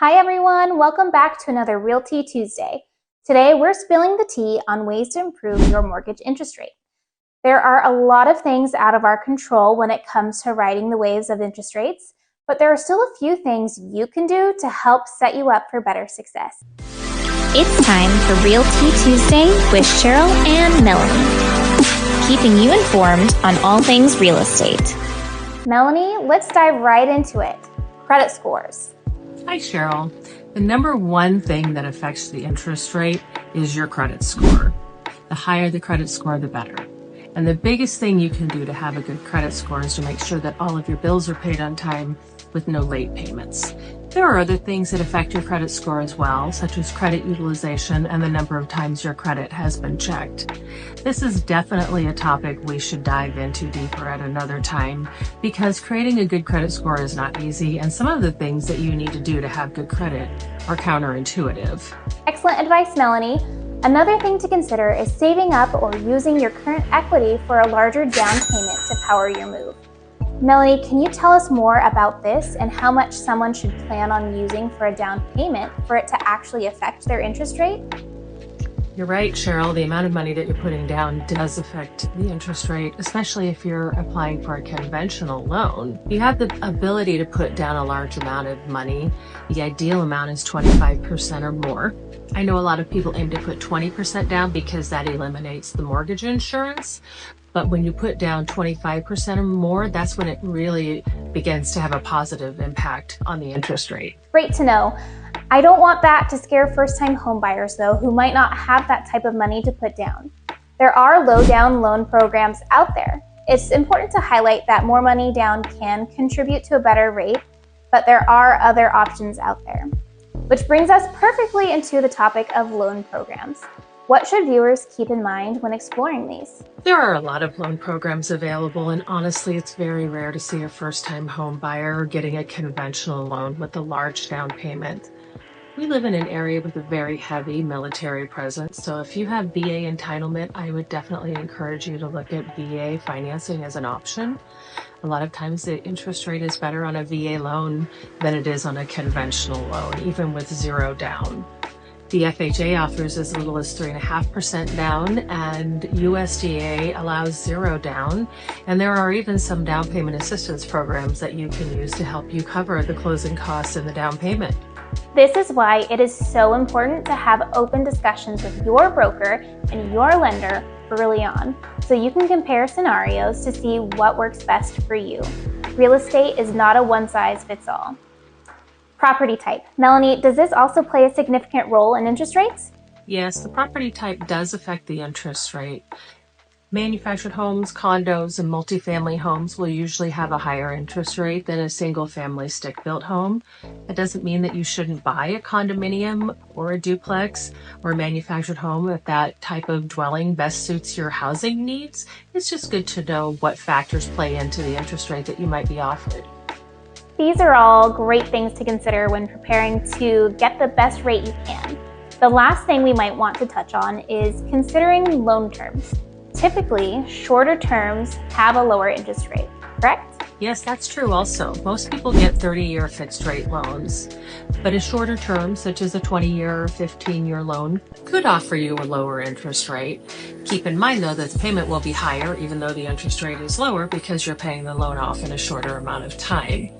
Hi everyone, welcome back to another Realty Tuesday. Today we're spilling the tea on ways to improve your mortgage interest rate. There are a lot of things out of our control when it comes to riding the waves of interest rates, but there are still a few things you can do to help set you up for better success. It's time for Realty Tuesday with Cheryl and Melanie, keeping you informed on all things real estate. Melanie, let's dive right into it. Credit scores. Hi, Cheryl. The number one thing that affects the interest rate is your credit score. The higher the credit score, the better. And the biggest thing you can do to have a good credit score is to make sure that all of your bills are paid on time with no late payments. There are other things that affect your credit score as well, such as credit utilization and the number of times your credit has been checked. This is definitely a topic we should dive into deeper at another time because creating a good credit score is not easy, and some of the things that you need to do to have good credit are counterintuitive. Excellent advice, Melanie. Another thing to consider is saving up or using your current equity for a larger down payment to power your move. Melanie, can you tell us more about this and how much someone should plan on using for a down payment for it to actually affect their interest rate? You're right, Cheryl. The amount of money that you're putting down does affect the interest rate, especially if you're applying for a conventional loan. You have the ability to put down a large amount of money. The ideal amount is 25% or more. I know a lot of people aim to put 20% down because that eliminates the mortgage insurance. But when you put down 25% or more, that's when it really begins to have a positive impact on the interest rate. Great to know. I don't want that to scare first-time home buyers, though, who might not have that type of money to put down. There are low-down loan programs out there. It's important to highlight that more money down can contribute to a better rate, but there are other options out there. Which brings us perfectly into the topic of loan programs. What should viewers keep in mind when exploring these? There are a lot of loan programs available, and honestly, it's very rare to see a first-time home buyer getting a conventional loan with a large down payment. We live in an area with a very heavy military presence, so if you have VA entitlement, I would definitely encourage you to look at VA financing as an option. A lot of times the interest rate is better on a VA loan than it is on a conventional loan, even with zero down. The FHA offers as little as 3.5% down, and USDA allows zero down, and there are even some down payment assistance programs that you can use to help you cover the closing costs and the down payment. This is why it is so important to have open discussions with your broker and your lender early on, so you can compare scenarios to see what works best for you. Real estate is not a one-size-fits-all. Property type. Melanie, does this also play a significant role in interest rates? Yes, the property type does affect the interest rate. Manufactured homes, condos, and multifamily homes will usually have a higher interest rate than a single-family stick-built home. That doesn't mean that you shouldn't buy a condominium or a duplex or a manufactured home if that type of dwelling best suits your housing needs. It's just good to know what factors play into the interest rate that you might be offered. These are all great things to consider when preparing to get the best rate you can. The last thing we might want to touch on is considering loan terms. Typically, shorter terms have a lower interest rate, correct? Yes, that's true also. Most people get 30-year fixed rate loans, but a shorter term, such as a 20-year or 15-year loan, could offer you a lower interest rate. Keep in mind, though, that the payment will be higher even though the interest rate is lower because you're paying the loan off in a shorter amount of time.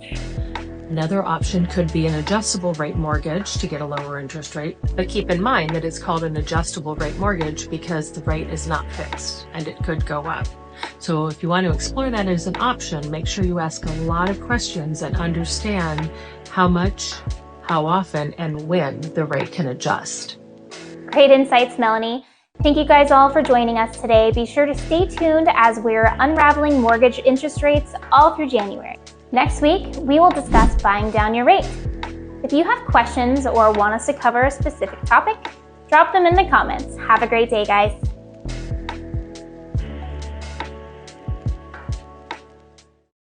Another option could be an adjustable rate mortgage to get a lower interest rate, but keep in mind that it's called an adjustable rate mortgage because the rate is not fixed and it could go up. So if you want to explore that as an option, make sure you ask a lot of questions and understand how much, how often, and when the rate can adjust. Great insights, Melanie. Thank you guys all for joining us today. Be sure to stay tuned as we're unraveling mortgage interest rates all through January. Next week, we will discuss buying down your rate. If you have questions or want us to cover a specific topic, drop them in the comments. Have a great day, guys.